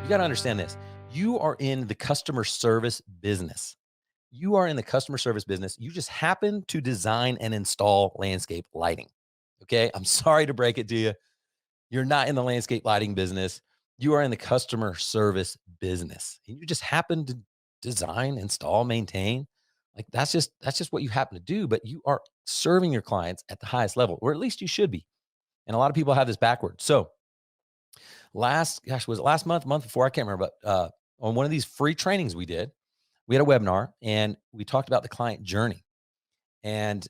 You got to understand this. You are in the customer service business. You are in the customer service business. You just happen to design and install landscape lighting. Okay. I'm sorry to break it to you. You're not in the landscape lighting business. You are in the customer service business. And you just happen to design, install, maintain. Like that's just what you happen to do, but you are serving your clients at the highest level, or at least you should be. And a lot of people have this backwards. So was it last month, month before, I can't remember, but on one of these free trainings we did, we had a webinar and we talked about the client journey. And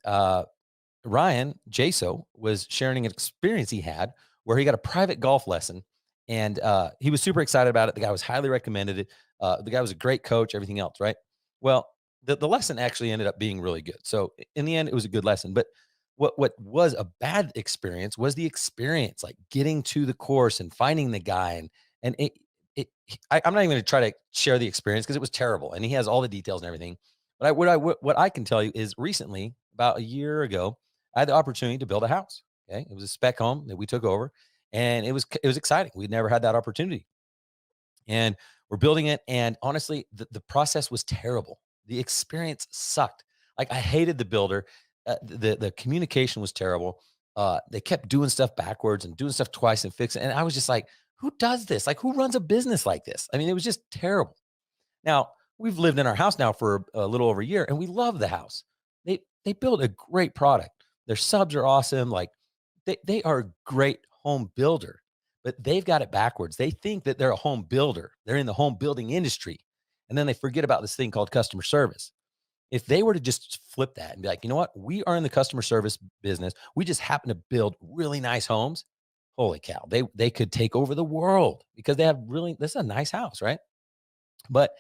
Ryan Jaso was sharing an experience he had where he got a private golf lesson, and he was super excited about it. The guy was highly recommended it. The guy was a great coach, everything else, right? Well, the lesson actually ended up being really good. So in the end, it was a good lesson. But what was a bad experience was the experience, like getting to the course and finding the guy, and I'm not even going to try to share the experience because it was terrible, and he has all the details and everything. But what I can tell you is recently, about a year ago, I had the opportunity to build a house. Okay, it was a spec home that we took over, and it was exciting. We'd never had that opportunity, and we're building it. And honestly, the process was terrible. The experience sucked. Like, I hated the builder. The communication was terrible. They kept doing stuff backwards and doing stuff twice and fixing. And I was just like, who does this? Like, who runs a business like this? I mean, it was just terrible. Now, we've lived in our house now for a little over a year, and we love the house. They build a great product. Their subs are awesome. Like, they are a great home builder, but they've got it backwards. They think that they're a home builder. They're in the home building industry. And then they forget about this thing called customer service. If they were to just flip that and be like, you know what? We are in the customer service business. We just happen to build really nice homes. Holy cow. They could take over the world because they have really, this is a nice house, right? But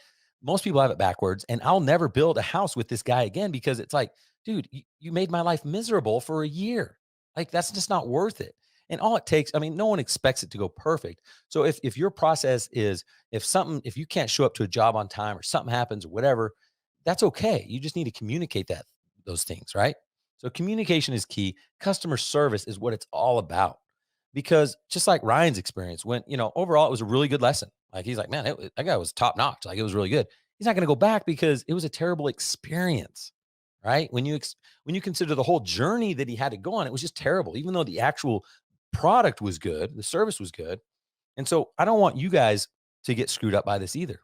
most people have it backwards. And I'll never build a house with this guy again because it's like, dude, you made my life miserable for a year. Like, that's just not worth it. And all it takes, I mean, no one expects it to go perfect. So if your process is, if you can't show up to a job on time or something happens or whatever, that's okay. You just need to communicate those things, right? So communication is key. Customer service is what it's all about. Because just like Ryan's experience, when, overall it was a really good lesson. Like, he's like, man, that guy was top notch. Like, it was really good. He's not going to go back because it was a terrible experience, right? When you consider the whole journey that he had to go on, it was just terrible. Even though the actual product was good, the service was good. And so I don't want you guys to get screwed up by this either.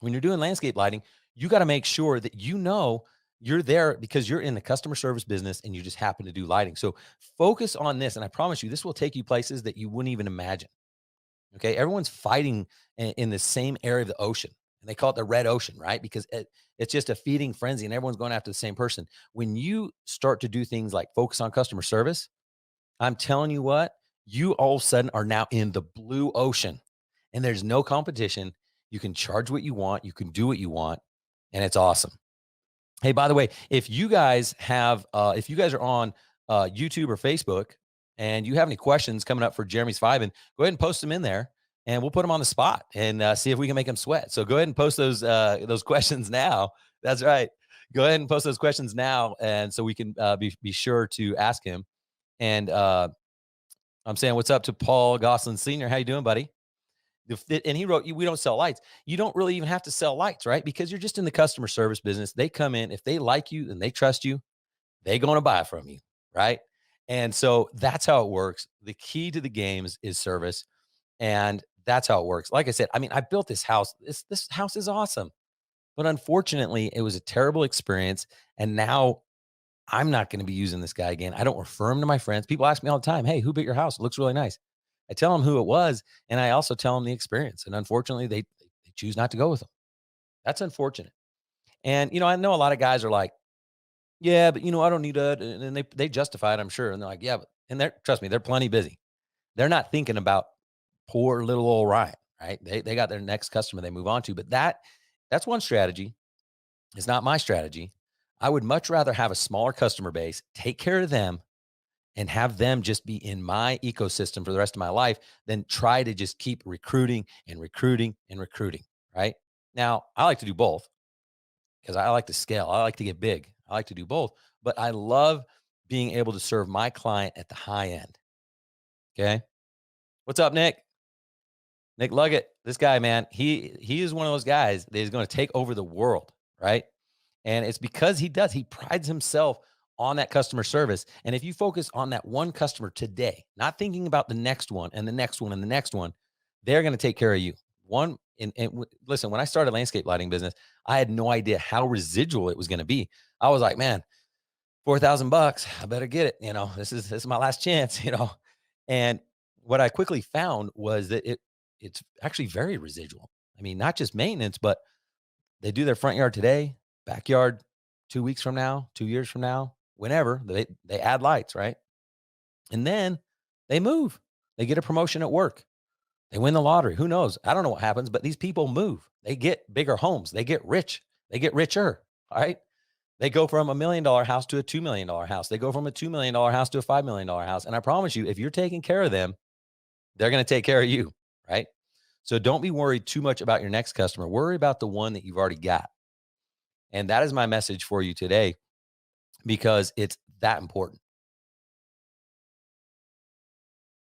When you're doing landscape lighting, you got to make sure that you're there because you're in the customer service business and you just happen to do lighting. So focus on this. And I promise you, this will take you places that you wouldn't even imagine. Okay. Everyone's fighting in the same area of the ocean. And they call it the red ocean, right? Because it's just a feeding frenzy and everyone's going after the same person. When you start to do things like focus on customer service, I'm telling you what, you all of a sudden are now in the blue ocean and there's no competition. You can charge what you want, you can do what you want, and it's awesome. Hey, by the way, if you guys are on YouTube or Facebook and you have any questions coming up for Jeremy's Five, and go ahead and post them in there, and we'll put them on the spot and see if we can make them sweat. So go ahead and post those questions now. That's right. Go ahead and post those questions now, and so we can be sure to ask him. And I'm saying what's up to Paul Goslin Sr. How you doing, buddy? And he wrote, we don't sell lights. You don't really even have to sell lights, right? Because you're just in the customer service business. They come in, if they like you and they trust you, they're going to buy from you, right? And so that's how it works. The key to the games is service. And that's how it works. Like I said, I mean, I built this house. This house is awesome. But unfortunately, it was a terrible experience. And now I'm not going to be using this guy again. I don't refer him to my friends. People ask me all the time, hey, who built your house? It looks really nice. I tell them who it was, and I also tell them the experience. And unfortunately, they choose not to go with them. That's unfortunate. And I know a lot of guys are like, yeah, but I don't need that, and they justify it, I'm sure. And they're like, yeah, but and they're trust me, they're plenty busy. They're not thinking about poor little old Ryan, right? They got their next customer they move on to. But that's one strategy. It's not my strategy. I would much rather have a smaller customer base, take care of them, and have them just be in my ecosystem for the rest of my life than try to just keep recruiting and recruiting and recruiting, right? Now, I like to do both because I like to scale. I like to get big. I like to do both, but I love being able to serve my client at the high end. Okay. What's up, Nick? Nick Luggett, this guy, man, he is one of those guys that is going to take over the world, right? And it's because he does. He prides himself on that customer service. And if you focus on that one customer today, not thinking about the next one and the next one and the next one, they're going to take care of you. One listen, when I started landscape lighting business, I had no idea how residual it was going to be. I was like, man, $4,000, I better get it. This is my last chance. And what I quickly found was that it's actually very residual. I mean, not just maintenance, but they do their front yard today, backyard 2 weeks from now, 2 years from now, whenever they add lights, right? And then they move. They get a promotion at work. They win the lottery. Who knows? I don't know what happens, but these people move. They get bigger homes. They get rich. They get richer. All right. They go from $1 million house to a $2 million house. They go from a $2 million house to a $5 million house. And I promise you, if you're taking care of them, they're going to take care of you. Right. So don't be worried too much about your next customer. Worry about the one that you've already got. And that is my message for you today because it's that important.